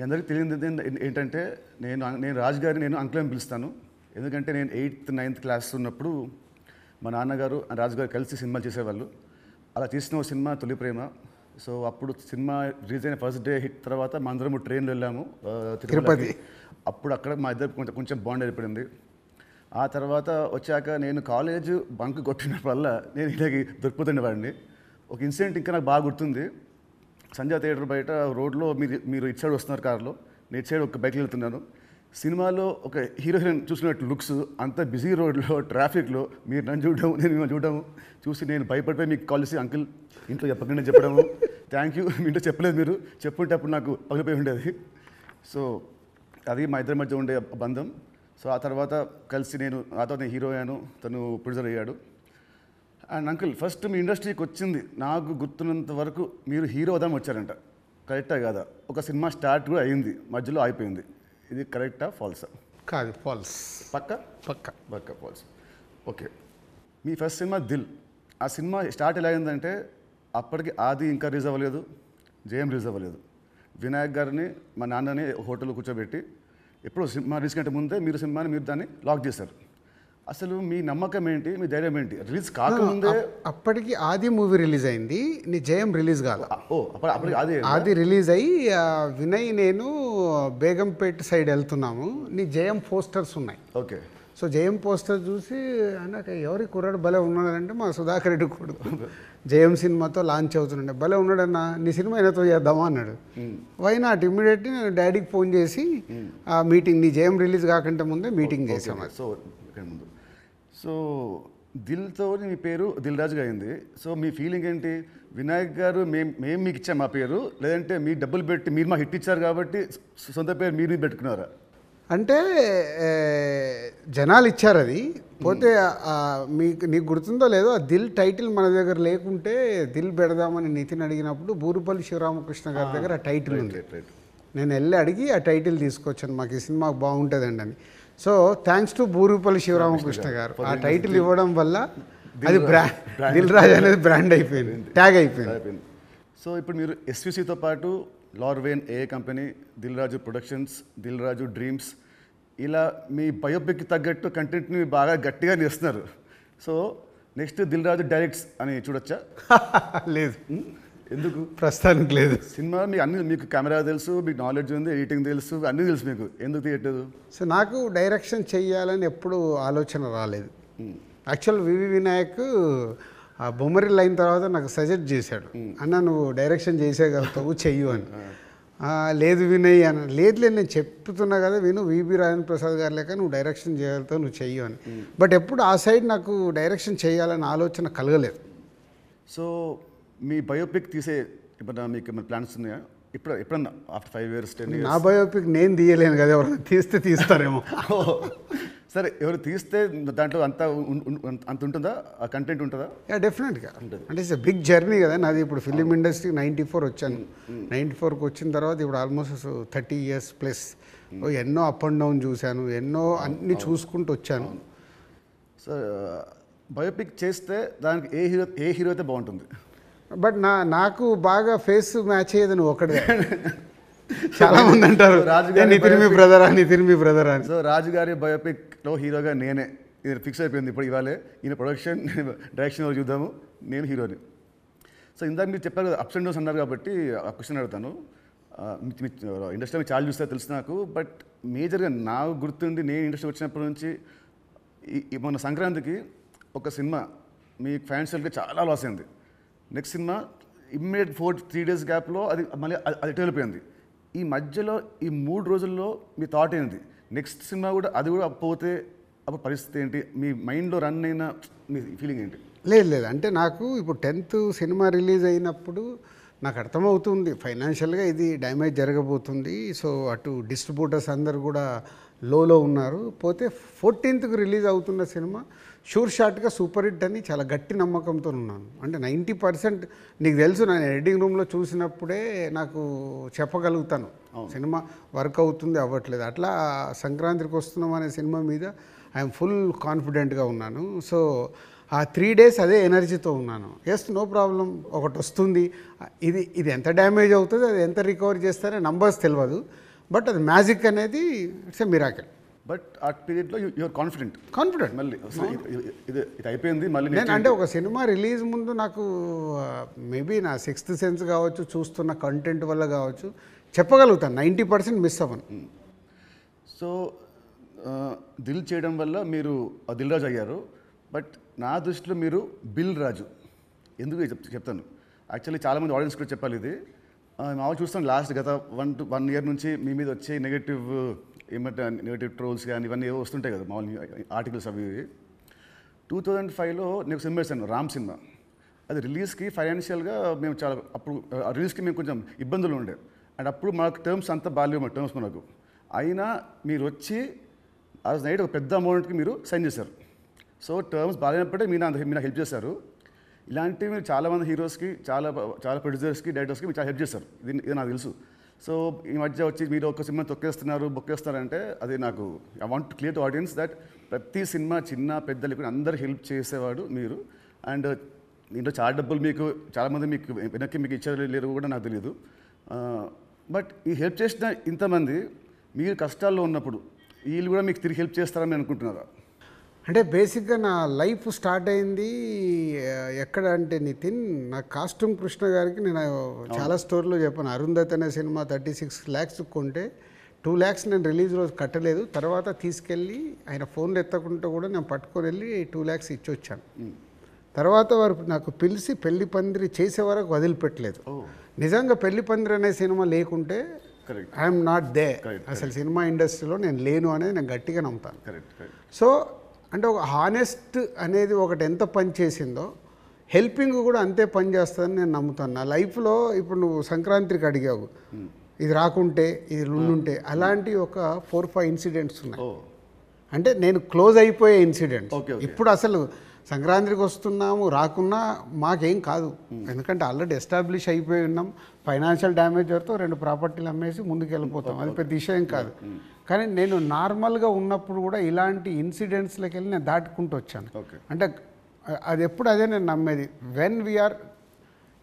మీ అందరికీ తెలియదు ఏంటంటే నేను రాజు గారిని నేను అంకుల్ అని పిలుస్తాను. ఎందుకంటే నేను 8th 9th క్లాస్ ఉన్నప్పుడు మా నాన్నగారు రాజు గారు కలిసి సినిమాలు చేసేవాళ్ళు. అలా తీసిన ఒక సినిమా తొలి ప్రేమ. సో అప్పుడు సినిమా రిలీజ్ అయిన ఫస్ట్ డే హిట్ తర్వాత మా అందరము ట్రైన్లో వెళ్ళాము తిరుపతి. అప్పుడు అక్కడ మా ఇద్దరు కొంచెం బాండ్ ఏర్పడింది. ఆ తర్వాత వచ్చాక నేను కాలేజ్ బంక్ కొట్టినప్పుడల్లా నేను ఇలాగే దొరికిపోతుండేవాడిని. ఒక ఇన్సిడెంట్ ఇంకా నాకు బాగా గుర్తుంది. సంజయ్ థియేటర్ బయట రోడ్లో మీరు ఇటు సైడ్ వస్తున్నారు కార్లో, నేను ఇటు సైడ్ ఒక బైక్లో వెళ్తున్నాను. సినిమాలో ఒక హీరో హీరోయిన్ చూసినట్టు లుక్స్, అంత బిజీ రోడ్లో ట్రాఫిక్లో మీరు నన్ను చూడడం నేను మిమ్మల్ని చూడడము చూసి నేను భయపడిపోయి మీకు కాల్ చేసి అంకుల్ ఇంట్లో చెప్పకుండా చెప్పడము, థ్యాంక్ యూ మీ ఇంట్లో చెప్పలేదు, మీరు చెప్పుంటే అప్పుడు నాకు పగిలిపోయి ఉండేది. సో అది మా ఇద్దరి మధ్య ఉండే బంధం. సో ఆ తర్వాత కలిసి నాతో నేను హీరో అయ్యాను, తను ప్రొడ్యూసర్ అయ్యాడు. అండ్ అంకుల్ ఫస్ట్ మీ ఇండస్ట్రీకి వచ్చింది నాకు గుర్తున్నంత వరకు మీరు హీరో అవుదామని వచ్చారంట, కరెక్టా కాదా? ఒక సినిమా స్టార్ట్ కూడా అయింది, మధ్యలో అయిపోయింది. ఇది కరెక్టా ఫాల్సా? కాదు, ఫాల్స్. పక్క ఫాల్స్. ఓకే, మీ ఫస్ట్ సినిమా దిల్. ఆ సినిమా స్టార్ట్ ఎలా అయిందంటే అప్పటికి ఆది ఇంకా రిలీజ్ అవ్వలేదు, జయం రిలీజ్ అవ్వలేదు. వినాయక్ గారిని మా నాన్నని హోటల్లో కూర్చోబెట్టి ఎప్పుడు సినిమా రిలీజ్ కంటే ముందే మీరు దాన్ని లాక్ చేశారు. అసలు మీ నమ్మకం ఏంటి, మీ ధైర్యం ఏంటి? రిలీజ్ కాకముందే అప్పటికి ఆది మూవీ రిలీజ్ అయింది, నీ జయం రిలీజ్ కాదు. అప్పటికి ఆది రిలీజ్ అయ్యి వినయ్ నేను బేగంపేట సైడ్ వెళ్తున్నాము, నీ జయం పోస్టర్స్ ఉన్నాయి. ఓకే. సో జయం పోస్టర్ చూసి అన్నాక ఎవరి కుర్రాడు భలే ఉన్నాడంటే మా సుధాకర్ రెడ్డి కొడుకు జయం సినిమాతో లాంచ్ అవుతుండే, భలే ఉన్నాడన్నా నీ సినిమా ఆయనతో చేద్దామా అన్నాడు. వై నాట్, ఇమ్మీడియట్లీ నేను డాడీకి ఫోన్ చేసి ఆ మీటింగ్, నీ జయం రిలీజ్ కాకంటే ముందే మీటింగ్ చేసాము. సో దిల్తో మీ పేరు దిల్ రాజుగా అయింది. సో మీ ఫీలింగ్ ఏంటి? వినాయక్ గారు మేము మీకు ఇచ్చాం మా పేరు, లేదంటే మీ డబ్బులు పెట్టి మీరు మాకు హిట్ ఇచ్చారు కాబట్టి సొంత పేరు మీరు పెట్టుకున్నారా? అంటే జనాలు ఇచ్చారు అది. పోతే నీకు గుర్తుందో లేదో, ఆ దిల్ టైటిల్ మన దగ్గర లేకుంటే దిల్ పెడదామని నితిన్ అడిగినప్పుడు బూరుపల్లి శివరామకృష్ణ గారి దగ్గర ఆ టైటిల్ ఉంది. నేను వెళ్ళి అడిగి ఆ టైటిల్ తీసుకొచ్చాను, మాకు ఈ సినిమా బాగుంటుందండి అని. So thanks to Burupalli Sivaramakrishna గారు, ఆ టైటిల్ ఇవ్వడం వల్ల అది దిల్ రాజు అనేది బ్రాండ్ అయిపోయింది, ట్యాగ్ అయిపోయింది. సో ఇప్పుడు మీరు ఎస్విసితో పాటు లార్వేన్ ఏ company, Dil Raju productions, Dil Raju dreams, ఇలా మీ బయోపిక్కి తగ్గట్టు కంటెంట్ని బాగా గట్టిగా చేస్తున్నారు. So next Dil Raju directs అని చూడొచ్చా? లేదు. ఎందుకు? ప్రస్తుతానికి లేదు. సినిమా మీకు కెమెరా తెలుసు, మీకు నాలెడ్జ్ ఉంది, ఎడిటింగ్ తెలుసు, అన్నీ తెలుసు, మీకు ఎందుకు తీయట్లేదు? సో నాకు డైరెక్షన్ చెయ్యాలని ఎప్పుడు ఆలోచన రాలేదు. యాక్చువల్ వివి వినాయక్ ఆ బొమ్మరిల్ అయిన తర్వాత నాకు సజెస్ట్ చేశాడు, అన్న నువ్వు డైరెక్షన్ చేసేయగలుగుతావు, చెయ్యు అని. లేదు వినయ్ అని, లేదు నేను చెప్తున్నా కదా విను, విబి రాజేంద్ర ప్రసాద్ గారు లేక నువ్వు డైరెక్షన్ చేయగలుగుతావు, నువ్వు చెయ్యు అని. బట్ ఎప్పుడు ఆ సైడ్ నాకు డైరెక్షన్ చేయాలని ఆలోచన కలగలేదు. సో మీ బయోపిక్ తీసే ఇప్పుడు మీకు ఏమైనా ప్లాన్స్ ఉన్నాయా? ఎప్పుడన్నా ఆఫ్టర్ 5 years 10 years? నా బయోపిక్ నేను తీయలేను కదా, ఎవరైనా తీస్తారేమో. సరే, ఎవరు తీస్తే దాంట్లో అంత ఉంటుందా, ఆ కంటెంట్ ఉంటుందా? డెఫినెట్గా ఉంటుంది. అంటే ఇట్స్ బిగ్ జర్నీ కదా నాది. ఇప్పుడు ఫిలిం ఇండస్ట్రీ 94 వచ్చాను, 94కి వచ్చిన తర్వాత ఇప్పుడు ఆల్మోస్ట్ 30 years ప్లస్. ఎన్నో అప్ అండ్ డౌన్ చూశాను, ఎన్నో అన్నీ చూసుకుంటూ వచ్చాను. సో బయోపిక్ చేస్తే దానికి ఏ హీరో అయితే బాగుంటుంది? బట్ నాకు బాగా ఫేస్ మ్యాచ్ అయ్యేది నువ్వు ఒకటే. చాలా మంది అంటారు నితిన్ మీ బ్రదర్ అని. సో రాజుగారి బయోపిక్లో హీరోగా నేనే, ఇది ఫిక్స్ అయిపోయింది. ఇప్పుడు ఇవాళే ఈయన ప్రొడక్షన్ డైరెక్షన్ చూద్దాము, నేను హీరోని. సో ఇందాక మీరు చెప్పారు కదా అప్స్ అండ్ డౌన్స్ అన్నారు కాబట్టి ఆ క్వశ్చన్ అడుగుతాను. ఇండస్ట్రీ చాలా చూస్తే తెలుసు నాకు, బట్ మేజర్గా నాకు గుర్తుండి నేను ఇండస్ట్రీ వచ్చినప్పటి నుంచి మొన్న సంక్రాంతికి ఒక సినిమా మీ ఫైనాన్షియల్గా చాలా లాస్ అయింది. నెక్స్ట్ సినిమా ఇమ్మీడియట్ 3 days గ్యాప్లో అది మళ్ళీ అది వెళ్ళిపోయింది. ఈ మధ్యలో ఈ 3 రోజుల్లో మీ థాట్ ఏంటి? నెక్స్ట్ సినిమా కూడా అది కూడా పోతే అప్పుడు పరిస్థితి ఏంటి? మీ మైండ్లో రన్ అయిన మీ ఫీలింగ్ ఏంటి? లేదు అంటే నాకు ఇప్పుడు 10th సినిమా రిలీజ్ అయినప్పుడు నాకు అర్థమవుతుంది ఫైనాన్షియల్గా ఇది డ్యామేజ్ జరగబోతుంది. సో అటు డిస్ట్రిబ్యూటర్స్ అందరు కూడా లోలో ఉన్నారు. పోతే 14th రిలీజ్ అవుతున్న సినిమా షూర్ షాట్గా సూపర్ హిట్ అని చాలా గట్టి నమ్మకంతో ఉన్నాను. అంటే 90% నీకు తెలుసు, నేను ఎడిటింగ్ రూమ్లో చూసినప్పుడే నాకు చెప్పగలుగుతాను సినిమా వర్క్ అవుతుంది అవ్వట్లేదు. అట్లా సంక్రాంతికి వస్తున్నాం అనే సినిమా మీద ఐఎమ్ ఫుల్ కాన్ఫిడెంట్గా ఉన్నాను. సో ఆ 3 days అదే ఎనర్జీతో ఉన్నాను. ఎస్, నో ప్రాబ్లం, ఒకటి వస్తుంది. ఇది ఎంత డ్యామేజ్ అవుతుంది, అది ఎంత రికవర్ చేస్తారో నంబర్స్ తెలియదు. బట్ అది మ్యాజిక్ అనేది ఇట్స్ ఎ మిరాకిల్. బట్ ఆ పీరియడ్లో యూఆర్ కాన్ఫిడెంట్ మళ్ళీ ఇది అయిపోయింది మళ్ళీ నేను అంటే ఒక సినిమా రిలీజ్ ముందు నాకు మేబీ నా సిక్స్త్ సెన్స్ కావచ్చు, చూస్తున్న కంటెంట్ వల్ల కావచ్చు, చెప్పగలుగుతాను 90% మిస్ అవ్వను. సో దిల్ చేయడం వల్ల మీరు దిల్ రాజు అయ్యారు. బట్ నా దృష్టిలో మీరు బిల్ రాజు. ఎందుకు చెప్తాను. యాక్చువల్లీ చాలామంది ఆడియన్స్ కూడా చెప్పాలి ఇది. మామూలు చూస్తాను లాస్ట్ గత 1 year నుంచి మీ మీద వచ్చే నెగటివ్ ట్రోల్స్ కానీ ఇవన్నీ ఏవో వస్తుంటాయి కదా మామూలు ఆర్టికల్స్ అవి. 2005లో నేను సినిమా వేసాను, రామ్ సినిమా. అది రిలీజ్కి ఫైనాన్షియల్గా మేము చాలా అప్పుడు రిలీజ్కి మేము కొంచెం ఇబ్బందులు ఉండే. అండ్ అప్పుడు మాకు టర్మ్స్ అంతా బాగాలేవు, మా టర్మ్స్ మనకు. అయినా మీరు వచ్చి ఆ రోజు నైట్ ఒక పెద్ద అమౌంట్కి మీరు సైన్ చేశారు. సో టర్మ్స్ బాగాలేనప్పుడే మీరు నాకు హెల్ప్ చేశారు. ఇలాంటివి మీరు చాలామంది హీరోస్కి, చాలా ప్రొడ్యూసర్స్కి, డైరెక్టర్స్కి మీరు చాలా హెల్ప్ చేస్తారు. ఇది నాకు తెలుసు. సో ఈ మధ్య వచ్చి మీరు ఒక సినిమా బొక్కేస్తారంటే అది నాకు I want to clear to audience that ప్రతి సినిమా చిన్న పెద్ద లేకుండా అందరు హెల్ప్ చేసేవాడు మీరు. అండ్ దీంట్లో చాలా డబ్బులు మీకు చాలామంది వెనక్కి మీకు ఇచ్చారు లేరు కూడా నాకు తెలియదు. బట్ ఈ హెల్ప్ చేసిన ఇంతమంది మీరు కష్టాల్లో ఉన్నప్పుడు వీళ్ళు కూడా మీకు తిరిగి హెల్ప్ చేస్తారని అనుకుంటున్నారా? అంటే బేసిక్గా నా లైఫ్ స్టార్ట్ అయింది ఎక్కడ అంటే నితిన్, నా కాస్ట్యూమ్ కృష్ణ గారికి నేను చాలా స్టోరీలో చెప్పాను. అరుంధతి అనే సినిమా 36 lakhs కొంటే 2 lakhs నేను రిలీజ్ రోజు కట్టలేదు. తర్వాత తీసుకెళ్ళి ఆయన ఫోన్లు ఎత్తకుంటూ కూడా నేను పట్టుకొని వెళ్ళి 2 lakhs ఇచ్చి వచ్చాను. తర్వాత వారు నాకు పిలిచి పెళ్లి పందిరి చేసే వరకు వదిలిపెట్టలేదు. నిజంగా పెళ్లి పందిరి అనే సినిమా లేకుంటే ఐఎమ్ నాట్ దే, అసలు సినిమా ఇండస్ట్రీలో నేను లేను అనేది నేను గట్టిగా నమ్ముతాను. సో అంటే ఒక హానెస్ట్ అనేది ఒకటి ఎంత పని చేసిందో హెల్పింగ్ కూడా అంతే పని చేస్తుందని నేను నమ్ముతాను. నా లైఫ్లో ఇప్పుడు నువ్వు సంక్రాంతికి అడిగావు, ఇది రాకుంటే ఇది ఉండుంటే, అలాంటి ఒక 4-5 ఇన్సిడెంట్స్ ఉన్నాయి. అంటే నేను క్లోజ్ అయిపోయే ఇన్సిడెంట్స్. ఇప్పుడు అసలు సంక్రాంతికి వస్తున్నాము, రాకున్నా మాకేం కాదు, ఎందుకంటే ఆల్రెడీ ఎస్టాబ్లిష్ అయిపోయి ఉన్నాం. ఫైనాన్షియల్ డ్యామేజ్ వరకు 2 ప్రాపర్టీలు అమ్మేసి ముందుకు వెళ్ళిపోతాం, అది పెద్ద విషయం కాదు. కానీ నేను నార్మల్గా ఉన్నప్పుడు కూడా ఇలాంటి ఇన్సిడెంట్స్లోకి వెళ్ళి నేను దాటుకుంటూ వచ్చాను. అంటే అది ఎప్పుడు అదే నేను నమ్మేది, వెన్ వీఆర్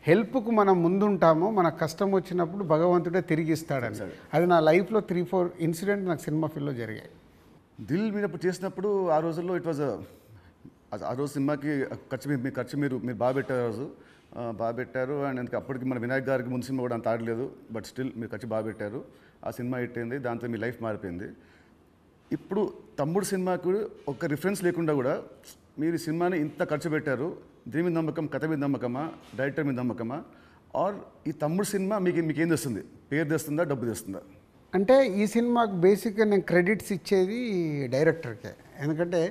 హెల్ప్కు మనం ముందుంటామో మన కష్టం వచ్చినప్పుడు భగవంతుడే తిరిగి ఇస్తాడని. అది నా లైఫ్లో 3-4 ఇన్సిడెంట్ నాకు సినిమా ఫీల్డ్లో జరిగాయి. దిల్ మీరు చేసినప్పుడు ఆ రోజుల్లో ఇట్ వాజ్ ఆ రోజు సినిమాకి ఖర్చు మీరు బాగా పెట్టారు. ఆ రోజు బాగా పెట్టారు. అండ్ అందుకే అప్పటికి మన వినాయక్ గారికి ముందు సినిమా కూడా అంత ఆడలేదు, బట్ స్టిల్ మీరు ఖర్చు బాగా పెట్టారు. ఆ సినిమా హిట్ అయింది, దాంతో మీ లైఫ్ మారిపోయింది. ఇప్పుడు తమ్ముడు సినిమాకు ఒక రిఫరెన్స్ లేకుండా కూడా మీరు ఈ సినిమాని ఇంత ఖర్చు పెట్టారు. దీని మీద నమ్మకం, కథ మీద నమ్మకమా, డైరెక్టర్ మీద నమ్మకమా, ఆర్ ఈ తమ్ముడు సినిమా మీకేం తెస్తుంది? పేరు తెస్తుందా, డబ్బు తెస్తుందా? అంటే ఈ సినిమాకు బేసిక్గా నేను క్రెడిట్స్ ఇచ్చేది డైరెక్టర్కే. ఎందుకంటే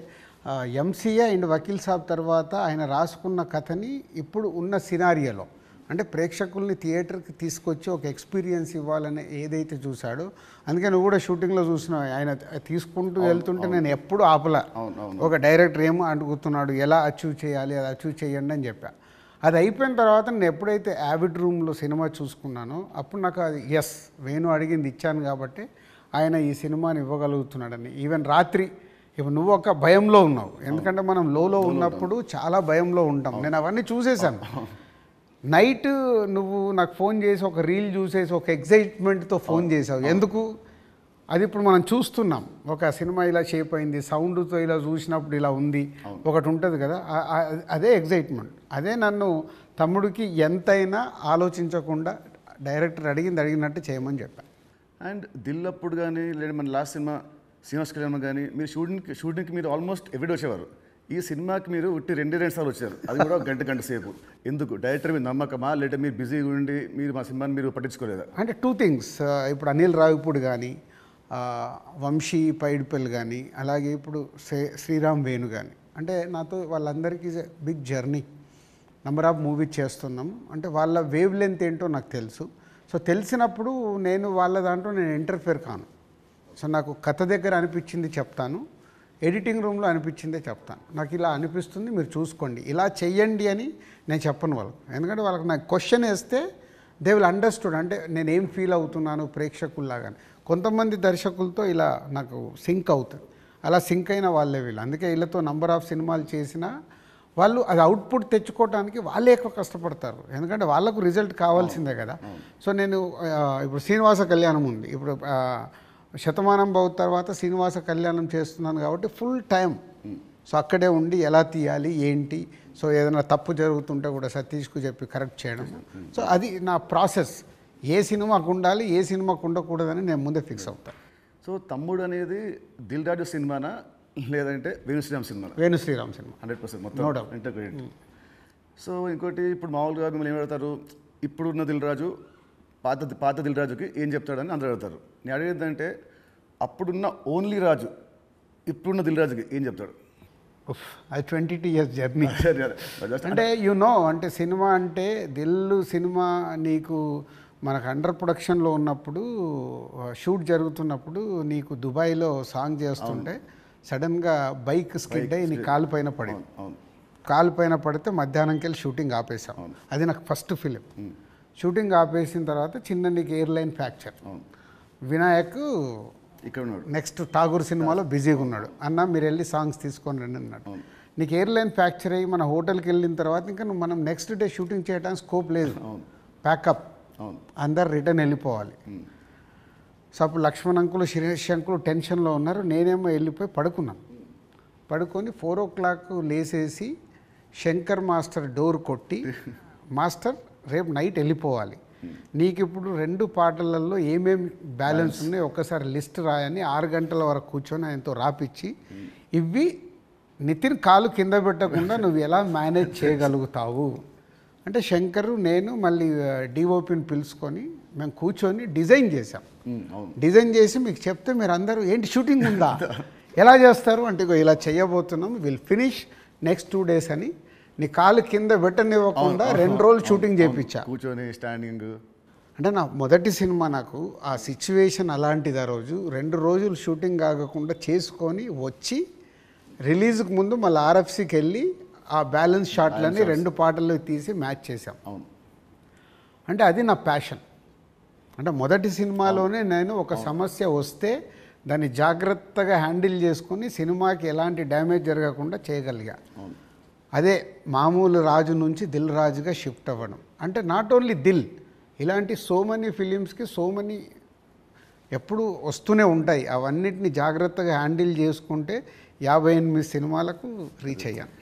ఎంసీఏ అండ్ వకీల్ సాబ్ తర్వాత ఆయన రాసుకున్న కథని ఇప్పుడు ఉన్న సినారియోలో అంటే ప్రేక్షకుల్ని థియేటర్కి తీసుకొచ్చి ఒక ఎక్స్పీరియన్స్ ఇవ్వాలని ఏదైతే చూశాడో, అందుకే నువ్వు కూడా షూటింగ్లో చూసినావు, ఆయన తీసుకుంటూ వెళ్తుంటే నేను ఎప్పుడు ఆపలా. ఒక డైరెక్టర్ ఏమో అడుగుతున్నాడు, ఎలా అచీవ్ చేయాలి, అది అచీవ్ చేయండి అని చెప్పా. అది అయిపోయిన తర్వాత నేను ఎప్పుడైతే యావిడ్ రూమ్లో సినిమా చూసుకున్నానో అప్పుడు నాకు అది ఎస్, వేణు అడిగింది ఇచ్చాను కాబట్టి ఆయన ఈ సినిమాని ఇవ్వగలుగుతున్నాడని. ఈవెన్ రాత్రి ఇప్పుడు నువ్వు ఒక భయంలో ఉన్నావు, ఎందుకంటే మనం లోలో ఉన్నప్పుడు చాలా భయంలో ఉంటాం. నేను అవన్నీ చూసేసాను. నైట్ నువ్వు నాకు ఫోన్ చేసి ఒక రీల్ చూసేసి ఒక ఎగ్జైట్మెంట్తో ఫోన్ చేసావు. ఎందుకు? అది ఇప్పుడు మనం చూస్తున్నాం, ఒక సినిమా ఇలా షేప్ అయింది, సౌండ్తో ఇలా చూసినప్పుడు ఇలా ఉంది, ఒకటి ఉంటుంది కదా, అదే ఎగ్జైట్మెంట్. అదే నన్ను తమ్ముడికి ఎంతైనా ఆలోచించకుండా డైరెక్టర్ అడిగినట్టు చేయమని చెప్పాను. అండ్ దిల్ అప్పుడు కానీ లేదా మన లాస్ట్ సినిమా శ్రీనివాస్ కళ్యాణ్ కానీ మీరు షూటింగ్కి మీరు ఆల్మోస్ట్ ఎవ్రీడే వచ్చేవారు. ఈ సినిమాకి మీరు 2 సార్లు వచ్చారు, అది కూడా గంట సేపు. ఎందుకు? డైరెక్టర్ మీద నమ్మకమా, లేదా మీరు బిజీగా ఉండి మీరు మా సినిమాని మీరు పట్టించుకోలేదా? అంటే 2 things. ఇప్పుడు అనిల్ రావిపూడి కానీ, వంశీ పైడిపల్లి కానీ, అలాగే ఇప్పుడు శ్రీరామ్ వేణు కానీ, అంటే నాతో వాళ్ళందరికీ big journey, number of movies చేస్తున్నాం. అంటే వాళ్ళ వేవ్ లెంత్ ఏంటో నాకు తెలుసు. సో తెలిసినప్పుడు నేను వాళ్ళ దాంట్లో నేను ఇంటర్ఫియర్ కాను. సో నాకు కథ దగ్గర అనిపించింది చెప్తాను, ఎడిటింగ్ రూమ్లో అనిపించిందే చెప్తాను. నాకు ఇలా అనిపిస్తుంది, మీరు చూసుకోండి, ఇలా చెయ్యండి అని నేను చెప్పను వాళ్ళకు. ఎందుకంటే వాళ్ళకి నాకు క్వశ్చన్ వేస్తే దే విల్ అండర్స్టూడ్, అంటే నేను ఏం ఫీల్ అవుతున్నాను ప్రేక్షకుల్లాగాని. కొంతమంది దర్శకులతో ఇలా నాకు సింక్ అవుతుంది, అలా సింక్ అయిన వాళ్ళే వీళ్ళు. అందుకే వీళ్ళతో నంబర్ ఆఫ్ సినిమాలు చేసినా వాళ్ళు అది అవుట్పుట్ తెచ్చుకోవడానికి వాళ్ళే ఎక్కువ కష్టపడతారు, ఎందుకంటే వాళ్ళకు రిజల్ట్ కావాల్సిందే కదా. సో నేను ఇప్పుడు శ్రీనివాస కళ్యాణం ఉంది, ఇప్పుడు శతమానం భవ తర్వాత శ్రీనివాస కళ్యాణం చేస్తున్నాను కాబట్టి ఫుల్ టైం సో అక్కడే ఉండి ఎలా తీయాలి ఏంటి, సో ఏదైనా తప్పు జరుగుతుంటే కూడా సతీష్కు చెప్పి కరెక్ట్ చేయడం. సో అది నా ప్రాసెస్, ఏ సినిమాకు ఉండాలి ఏ సినిమాకు ఉండకూడదని నేను ముందే ఫిక్స్ అవుతాను. సో తమ్ముడు అనేది దిల్ రాజు సినిమానా లేదంటే వేణుశ్రీరామ్ సినిమా? వేణుశ్రీరామ్ సినిమా 100% మొత్తం ఇంటర్గ్రేట్. సో ఇంకోటి ఇప్పుడు మామూలుగా మిమ్మల్ని ఏం అడుగుతారు, ఇప్పుడున్న దిల్ రాజు పాత దిల్ రాజుకి ఏం చెప్తాడని అందరూ అడుగుతారు. నేను అడిగేదంటే అప్పుడున్న ఓన్లీ రాజు ఇప్పుడున్న దిల్ రాజుకి ఏం చెప్తాడు? అది 22 years జర్నీ. అంటే అంటే సినిమా అంటే దిల్లు సినిమా నీకు మనకు అండర్ ప్రొడక్షన్లో ఉన్నప్పుడు షూట్ జరుగుతున్నప్పుడు నీకు దుబాయ్లో సాంగ్ చేస్తుంటే సడన్గా బైక్ స్కిడ్ అయ్యి నీ కాలు పైన పడింది. కాలు పైన పడితే మధ్యాహ్నంకి వెళ్ళి షూటింగ్ ఆపేసాం. అది నాకు ఫస్ట్ ఫిలిం. షూటింగ్ ఆపేసిన తర్వాత చిన్న నీకు ఎయిర్లైన్ ఫ్రాక్చర్. వినాయక్ ఇక్కడ ఉన్నాడు, నెక్స్ట్ ఠాగూర్ సినిమాలో బిజీగా ఉన్నాడు, అన్న మీరు వెళ్ళి సాంగ్స్ తీసుకొని రండి అన్నాడు. నీకు ఎయిర్లైన్ ఫ్రాక్చర్ అయ్యి మన హోటల్కి వెళ్ళిన తర్వాత ఇంకా మనం నెక్స్ట్ డే షూటింగ్ చేయడానికి స్కోప్ లేదు, ప్యాకప్, అందరు రిటర్న్ వెళ్ళిపోవాలి. సో అప్పుడు లక్ష్మణ్ అంకులు శిరీష్ అంకులు టెన్షన్లో ఉన్నారు, నేనేమో వెళ్ళిపోయి పడుకున్నాను. పడుకొని 4 o'clock లేసేసి శంకర్ మాస్టర్ డోర్ కొట్టి, మాస్టర్ రేపు నైట్ వెళ్ళిపోవాలి, నీకు ఇప్పుడు 2 పాటలలో ఏమేమి బ్యాలెన్స్ ఉన్నాయో ఒక్కసారి లిస్ట్ రాయని 6 గంటల వరకు కూర్చొని ఆయనతో రాపిచ్చి, ఇవి నితిన్ కాలు కింద పెట్టకుండా నువ్వు ఎలా మేనేజ్ చేయగలుగుతావు అంటే శంకర్ నేను మళ్ళీ డిఓపిని పిలుచుకొని మేము కూర్చొని డిజైన్ చేసాం. డిజైన్ చేసి మీకు చెప్తే మీరు అందరూ ఏంటి షూటింగ్ ఉందా ఎలా చేస్తారు అంటే ఇలా చేయబోతున్నాం, విల్ ఫినిష్ నెక్స్ట్ 2 days అని నీ కాలు కింద పెట్టనివ్వకుండా 2 రోజులు షూటింగ్ చేయించా కూర్చొని స్టాండింగ్. అంటే నా మొదటి సినిమా నాకు ఆ సిచ్యువేషన్ అలాంటిది. ఆ రోజు 2 రోజులు షూటింగ్ ఆగకుండా చేసుకొని వచ్చి రిలీజ్కి ముందు మళ్ళీ ఆర్ఎఫ్సికి వెళ్ళి ఆ బ్యాలెన్స్ షాట్లని 2 పాటలు తీసి మ్యాచ్ చేసాం. అంటే అది నా ప్యాషన్. అంటే మొదటి సినిమాలోనే నేను ఒక సమస్య వస్తే దాన్ని జాగ్రత్తగా హ్యాండిల్ చేసుకొని సినిమాకి ఎలాంటి డ్యామేజ్ జరగకుండా చేయగలిగా. అదే మామూలు రాజు నుంచి దిల్ రాజుగా షిఫ్ట్ అవ్వడం. అంటే నాట్ ఓన్లీ దిల్, ఇలాంటి సో మెనీ ఫిలిమ్స్కి సో మెనీ ఎప్పుడు వస్తూనే ఉంటాయి. అవన్నిటిని జాగ్రత్తగా హ్యాండిల్ చేసుకుంటే 58 సినిమాలకు రీచ్ అయ్యాను.